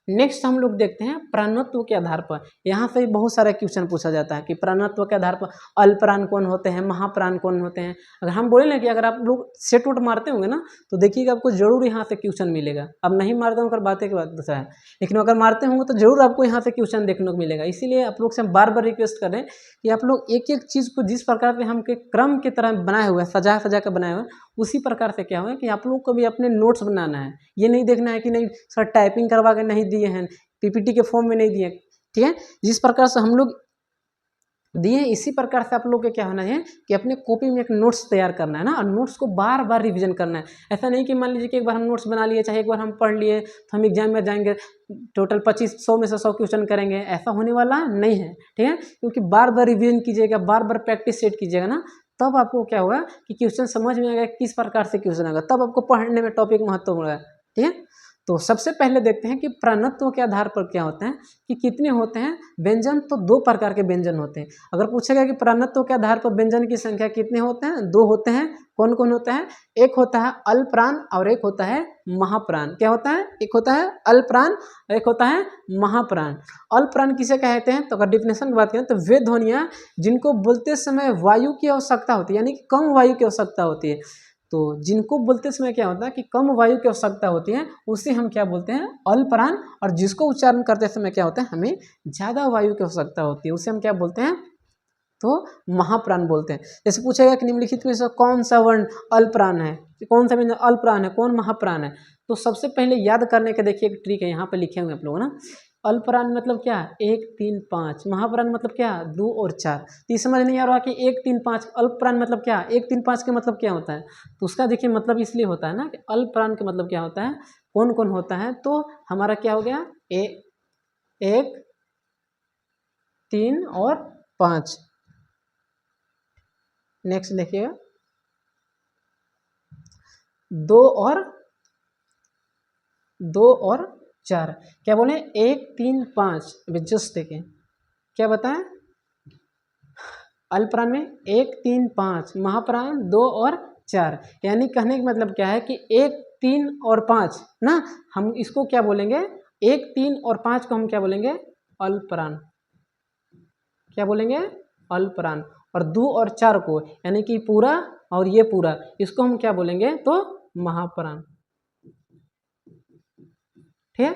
नेक्स्ट हम लोग देखते हैं प्राणत्व के आधार पर। यहाँ से बहुत सारा क्वेश्चन पूछा जाता है कि प्राणत्व के आधार पर अल्पप्राण कौन होते हैं महाप्राण कौन होते हैं। अगर हम बोले ना कि अगर आप लोग सेट उट मारते होंगे ना तो देखिएगा आपको जरूर यहाँ से क्वेश्चन मिलेगा। अब नहीं मारते होंगे बातें की बात दूसरा है, लेकिन अगर मारते होंगे तो जरूर आपको यहाँ से क्वेश्चन देखने को मिलेगा। इसीलिए आप लोग से हम बार बार रिक्वेस्ट करें कि आप लोग एक एक चीज़ को जिस प्रकार से हम क्रम की तरह बनाए हुए हैं सजा सजा कर बनाए हुए हैं उसी प्रकार से क्या हुआ कि आप लोग को भी अपने नोट्स बनाना है। ये नहीं देखना है कि नहीं सर टाइपिंग करवा के नहीं दिए हैं PPT के फॉर्म में नहीं दिए, ठीक है। जिस प्रकार से हम लोग दिए इसी प्रकार से आप लोग को क्या होना है कि अपने कॉपी में एक नोट्स तैयार करना है ना। और नोट्स को बार बार रिवीजन करना है। ऐसा नहीं कि मान लीजिए कि एक बार हम नोट्स बना लिए चाहे एक बार हम पढ़ लिए तो हम एग्जाम में जाएंगे टोटल 25 में से 100 क्वेश्चन करेंगे, ऐसा होने वाला नहीं है, ठीक है। क्योंकि बार बार रिवीजन कीजिएगा बार बार प्रैक्टिस सेट कीजिएगा ना तब आपको क्या होगा कि क्वेश्चन समझ में आएगा किस प्रकार से क्वेश्चन आएगा, तब आपको पढ़ने में टॉपिक महत्वपूर्ण है, ठीक है। तो सबसे पहले देखते हैं कि प्राणत्व के आधार पर क्या होते हैं कि कितने होते हैं व्यंजन। तो दो प्रकार के व्यंजन होते हैं। अगर पूछेगा कि प्राणत्व के आधार पर व्यंजन की संख्या कितने होते हैं, दो होते हैं। कौन कौन होता है, एक होता है अल्पप्राण और एक होता है महाप्राण। क्या होता है, एक होता है अल्पप्राण और एक होता है महाप्राण। अल्पप्राण किसे कहते हैं तो अगर डिफिनेशन की बात करें तो वे ध्वनियाँ जिनको बोलते समय वायु की आवश्यकता होती है यानी कि कम वायु की आवश्यकता होती है। तो जिनको बोलते समय क्या होता है कि कम वायु की आवश्यकता होती है उसे हम क्या बोलते हैं अल्पप्राण। और जिसको उच्चारण करते समय क्या होता है हमें ज़्यादा वायु की आवश्यकता होती है उसे हम क्या बोलते हैं तो महाप्राण बोलते हैं। जैसे पूछेगा कि निम्नलिखित में से कौन सा वर्ण अल्पप्राण है, कौन सा व्यंजन अल्पप्राण है, कौन महाप्राण है। तो सबसे पहले याद करने के देखिए एक ट्रिक है, यहाँ पे लिखे होंगे आप लोग ना। अल्पप्राण मतलब क्या 1 3 5, महाप्राण मतलब क्या 2 और 4। तो ये समझ नहीं आ रहा कि 1 3 5 अल्पप्राण मतलब क्या 1 3 5 के मतलब क्या होता है। तो उसका देखिए मतलब इसलिए होता है ना कि अल्पप्राण के मतलब क्या होता है कौन कौन होता है। तो हमारा क्या हो गया 1 3 और 5। नेक्स्ट देखिएगा 2 और 4। क्या बोले 1 3 5। अभी जस्ट देखें क्या बताएं अल्पप्राण में 1 3 5, महाप्राण 2 और 4। यानी कहने का मतलब क्या है कि 1 3 और 5 ना हम इसको क्या बोलेंगे 1 3 और 5 को हम क्या बोलेंगे अल्पप्राण। क्या बोलेंगे अल्पप्राण। और 2 और 4 को यानी कि पूरा और ये पूरा, इसको हम क्या बोलेंगे तो महाप्राण। ठीक है,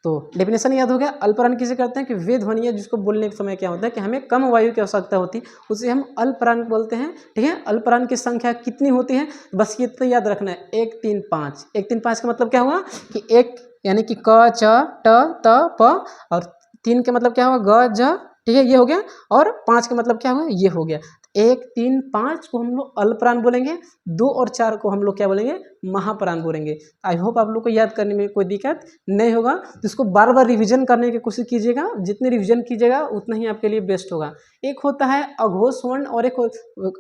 तो डेफिनेशन याद हो गया। अल्पप्राण किसे कहते हैं कि वे ध्वनियाँ जिसको बोलने के समय क्या होता है कि हमें कम वायु की आवश्यकता होती है, उसे हम अल्पप्राण बोलते हैं। ठीक है, अल्पप्राण की संख्या कितनी होती है, बस ये तो याद रखना है, 1 3 5। 1 3 5 का मतलब क्या हुआ कि 1 यानी कि क च ट त प, और 3 के मतलब क्या हुआ ग ज, ठीक है ये हो गया, और 5 का मतलब क्या हुआ ये हो गया। 1 3 5 को हम लोग अल्पप्राण बोलेंगे, 2 और 4 को हम लोग क्या बोलेंगे महाप्राण बोलेंगे। आई होप आप लोग को याद करने में कोई दिक्कत नहीं होगा, तो इसको बार बार रिवीजन करने की कोशिश कीजिएगा, जितने रिवीजन कीजिएगा उतना ही आपके लिए बेस्ट होगा। एक होता है अघोष वर्ण और एक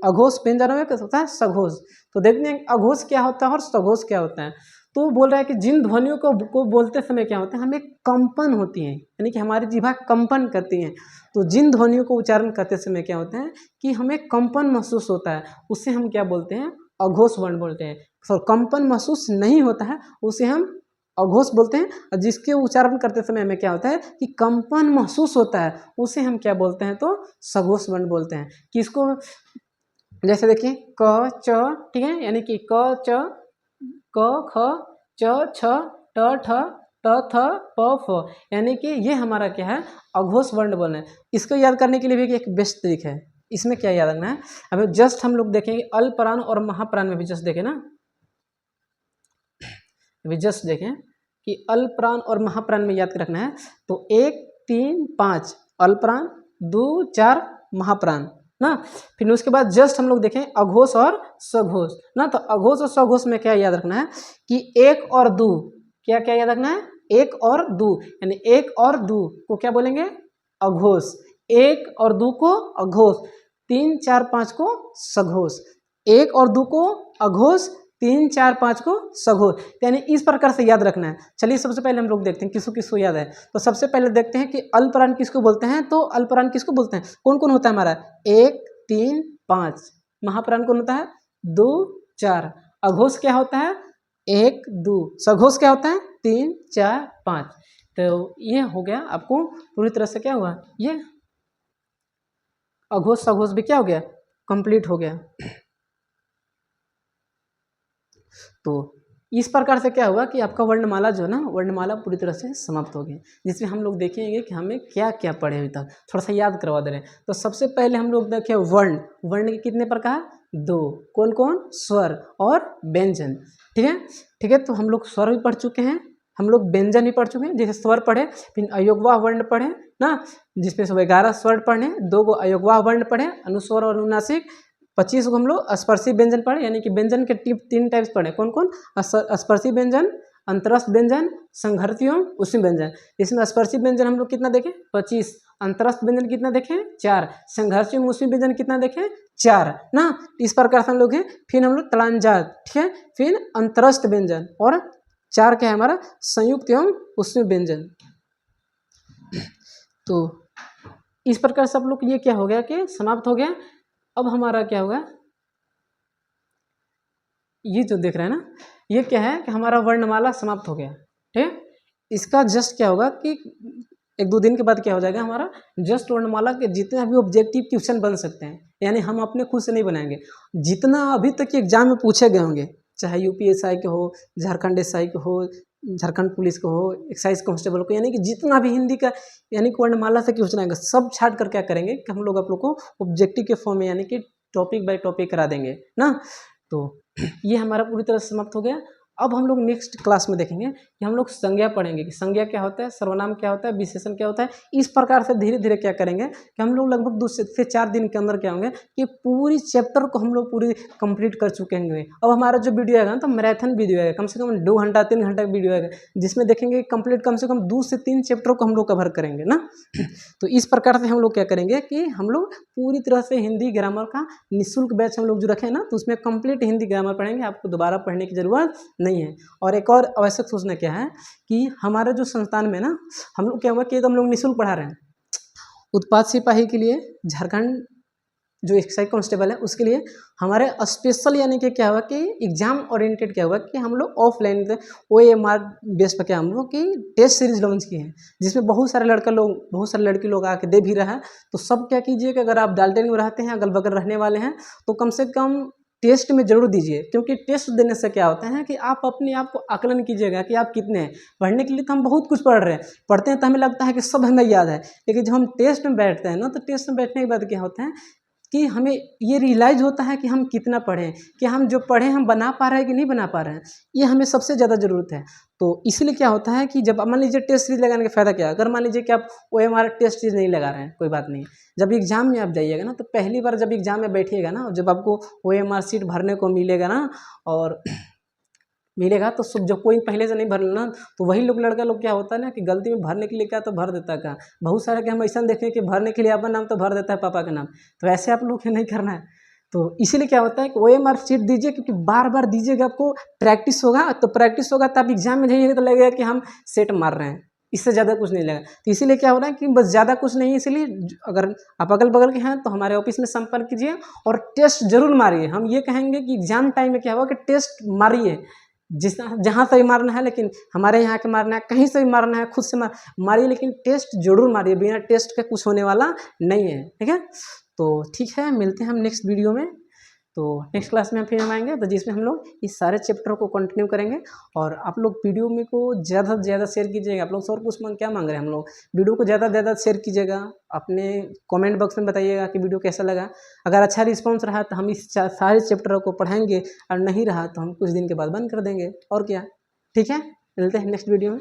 अघोष व्यंजन में होता है सघोष। तो देखते हैं अघोष क्या होता है और सघोष क्या होता है। तो बोल रहा है कि जिन ध्वनियों को बोलते समय क्या होता है हमें कंपन होती है, यानी कि हमारी जीभा कंपन करती हैं। तो जिन ध्वनियों को उच्चारण करते समय क्या होता है कि हमें कंपन महसूस होता है, उसे हम क्या बोलते हैं अघोष वर्ण बोलते हैं। तो कंपन महसूस नहीं होता है उसे हम अघोष बोलते हैं, और जिसके उच्चारण करते समय हमें क्या होता है कि कंपन महसूस होता है उसे हम क्या बोलते हैं तो सघोष वर्ण बोलते हैं। किसको, जैसे देखिए क च, ठीक है, यानी कि क च क ख च छ ट ठ ट थ प फ, यानी कि ये हमारा क्या है अघोष वर्ण बोलना है। इसको याद करने के लिए भी एक बेस्ट तरीका है। इसमें क्या याद रखना है, अभी जस्ट हम लोग देखेंगे अल्पप्राण और महाप्राण में भी जस्ट देखें ना, अभी जस्ट देखें कि अल्पप्राण और महाप्राण में याद रखना है। तो 1 3 5 अल्पप्राण, 2 4 महाप्राण ना। फिर उसके बाद जस्ट हम लोग देखें अघोष और सघोष ना। तो अघोष और सघोष में क्या याद रखना है कि 1 और 2, क्या क्या याद रखना है 1 और 2, यानी 1 और 2 को क्या बोलेंगे अघोष, 1 और 2 को अघोष, 3 4 5 को सघोष, 1 और 2 को अघोष, 3 4 5 को सघोष, यानी इस प्रकार से याद रखना है। चलिए सबसे पहले हम लोग देखते हैं किसको किसको याद है। तो सबसे पहले देखते हैं कि अल्पप्राण किसको बोलते हैं। तो अल्पप्राण किसको बोलते हैं, कौन कौन होता है हमारा 1 3 5, महाप्राण कौन होता है 2 4, अघोष क्या होता है 1 2, सघोष क्या होता है 3 4 5। तो ये हो गया आपको पूरी तरह से क्या हुआ, ये अघोष सघोष भी क्या हो गया कंप्लीट हो गया। तो इस प्रकार से क्या होगा कि आपका वर्णमाला जो है ना, वर्णमाला पूरी तरह से समाप्त हो गई, जिसमें हम लोग देखेंगे कि हमें क्या क्या पढ़े अभी तक, थोड़ा सा याद करवा दे रहे हैं। तो सबसे पहले हम लोग देखें वर्ण, वर्ण के कितने प्रकार 2, कौन कौन स्वर और व्यंजन। ठीक है, ठीक है, तो हम लोग स्वर भी पढ़ चुके हैं, हम लोग व्यंजन भी पढ़ चुके हैं, जैसे स्वर पढ़े, फिर अयोगवाह वर्ण पढ़े ना, जिसमें सब 11 स्वर पढ़े, 2 को अयोगवाह वर्ण पढ़े, अनुस्वर और अनुनासिक, 25 को हम लोग स्पर्शी व्यंजन पढ़े, यानी कि व्यंजन के 3 टाइप्स पढ़े, कौन कौन स्पर्शी व्यंजन, अंतरस्थ व्यंजन, संघर्ती एवं उष्म व्यंजन। इसमें स्पर्शी व्यंजन हम लोग कितना देखें 25, अंतरस्थ व्यंजन कितना देखें 4, संघर्ती एवं उष्म व्यंजन कितना देखें 4 ना। इस प्रकार से हम लोग हैं। फिर हम लोग तलांजात, ठीक है, फिर अंतरस्थ व्यंजन, और 4 क्या है हमारा संयुक्त एवं उष्म व्यंजन। तो इस प्रकार से आप लोग ये क्या हो गया कि समाप्त हो गया। अब हमारा क्या होगा, ये जो देख रहे हैं ना, ये क्या है कि हमारा वर्णमाला समाप्त हो गया। ठीक है, इसका जस्ट क्या होगा कि 1-2 दिन के बाद क्या हो जाएगा हमारा जस्ट वर्णमाला के जितने भी ऑब्जेक्टिव क्वेश्चन बन सकते हैं, यानी हम अपने खुद से नहीं बनाएंगे, जितना अभी तक एग्जाम में पूछे गए होंगे, चाहे यूपीएसआई के हो, झारखंड एसआई के हो, झारखंड पुलिस को हो, एक्साइज कांस्टेबल को, यानी कि जितना भी हिंदी का यानी कि वर्णमाला से क्वेश्चन आएगा सब छाट कर क्या करेंगे कि हम लोग आप लोग को ऑब्जेक्टिव के फॉर्म में यानी कि टॉपिक बाय टॉपिक करा देंगे ना। तो ये हमारा पूरी तरह से समाप्त हो गया। अब हम लोग नेक्स्ट क्लास में देखेंगे कि हम लोग संज्ञा पढ़ेंगे कि संज्ञा क्या होता है, सर्वनाम क्या होता है, विशेषण क्या होता है। इस प्रकार से धीरे धीरे क्या करेंगे कि हम लोग लगभग 2 से 4 दिन के अंदर क्या होंगे कि पूरी चैप्टर को हम लोग पूरी कंप्लीट कर चुके होंगे। अब हमारा जो वीडियो आएगा तो मैराथन वीडियो आएगा, कम से कम 2 घंटा 3 घंटा वीडियो आएगा, जिसमें देखेंगे कंप्लीट कम से कम 2 से 3 चैप्टर को हम लोग कवर करेंगे ना। तो इस प्रकार से हम लोग क्या करेंगे कि हम लोग पूरी तरह से हिंदी ग्रामर का निःशुल्क बैच हम लोग जो रखे हैं ना, तो उसमें कंप्लीट हिंदी ग्रामर पढ़ेंगे, आपको दोबारा पढ़ने की जरूरत नहीं है। और एक और आवश्यक सूचना क्या है कि हमारे जो संस्थान में ना हम लोग क्या हुआ कि हम लोग निःशुल्क पढ़ा रहे हैं। उत्पाद सिपाही के लिए, झारखंड जो एक्साइज कांस्टेबल है उसके लिए हमारे स्पेशल यानी कि क्या हुआ कि एग्जाम ओरिएंटेड क्या हुआ कि हम लोग ऑफलाइन OMR बेस पर क्या हम लोग की टेस्ट सीरीज लॉन्च की है, जिसमें बहुत सारे लड़के लोग आके दे भी रहा है। तो सब क्या कीजिए कि अगर आप डाल्टन में रहते हैं, अगल बगल रहने वाले हैं, तो कम से कम टेस्ट में ज़रूर दीजिए, क्योंकि टेस्ट देने से क्या होता है कि आप अपने आप को आकलन कीजिएगा कि आप कितने हैं। पढ़ने के लिए तो हम बहुत कुछ पढ़ रहे हैं, पढ़ते हैं तो हमें लगता है कि सब हमें याद है, लेकिन जब हम टेस्ट में बैठते हैं ना, तो टेस्ट में बैठने के बाद क्या होता है कि हमें ये रियलाइज़ होता है कि हम कितना पढ़े हैं, कि हम जो पढ़े हम बना पा रहे हैं कि नहीं बना पा रहे हैं। ये हमें सबसे ज़्यादा ज़रूरत है। तो इसीलिए क्या होता है कि जब मान लीजिए टेस्ट सीरीज लगाने का फ़ायदा क्या है, अगर मान लीजिए कि आप OMR टेस्ट सीरीज नहीं लगा रहे हैं, कोई बात नहीं। जब एग्ज़ाम में आप जाइएगा ना, तो पहली बार जब एग्ज़ाम में बैठिएगा ना, जब आपको OMR सीट भरने को मिलेगा ना, और मिलेगा तो जो कोई पहले से नहीं भर ना, तो वही लोग लड़का लोग क्या होता है ना कि गलती में भरने के लिए क्या तो भर देता का। बहुत सारे के हम ऐसा देखें कि भरने के लिए अपना नाम तो भर देता है पापा का नाम। तो ऐसे आप लोग को नहीं करना है। तो इसीलिए क्या होता है कि OMR शीट दीजिए, क्योंकि बार बार दीजिएगा, आपको प्रैक्टिस होगा, तो प्रैक्टिस होगा तब एग्जाम में जाइएगा तो लगेगा कि हम सेट मार रहे हैं, इससे ज़्यादा कुछ नहीं लगेगा। तो इसीलिए क्या हो रहा है कि बस ज़्यादा कुछ नहीं है, इसलिए अगर आप अगल बगल के हैं तो हमारे ऑफिस में संपर्क कीजिए और टेस्ट जरूर मारिए। हम ये कहेंगे कि एग्जाम टाइम में क्या हुआ कि टेस्ट मारिए, जिस जहाँ से भी मारना है, लेकिन हमारे यहाँ के मारना है, कहीं से भी मारना है, खुद से मारिए, लेकिन टेस्ट जरूर मारिए। बिना टेस्ट के कुछ होने वाला नहीं है, ठीक है। तो ठीक है, मिलते हैं हम नेक्स्ट वीडियो में। तो नेक्स्ट क्लास में फिर हम आएंगे, तो जिसमें हम लोग इस सारे चैप्टर को कंटिन्यू करेंगे। और आप लोग वीडियो में को ज़्यादा से ज़्यादा शेयर कीजिएगा। आप लोग सर कुछ क्या मांग रहे हैं, हम लोग वीडियो को ज़्यादा से ज़्यादा शेयर कीजिएगा। अपने कमेंट बॉक्स में बताइएगा कि वीडियो कैसा लगा। अगर अच्छा रिस्पॉन्स रहा तो हम इस सारे चैप्टरों को पढ़ाएंगे, और नहीं रहा तो हम कुछ दिन के बाद बंद कर देंगे, और क्या। ठीक है, मिलते हैं नेक्स्ट वीडियो में।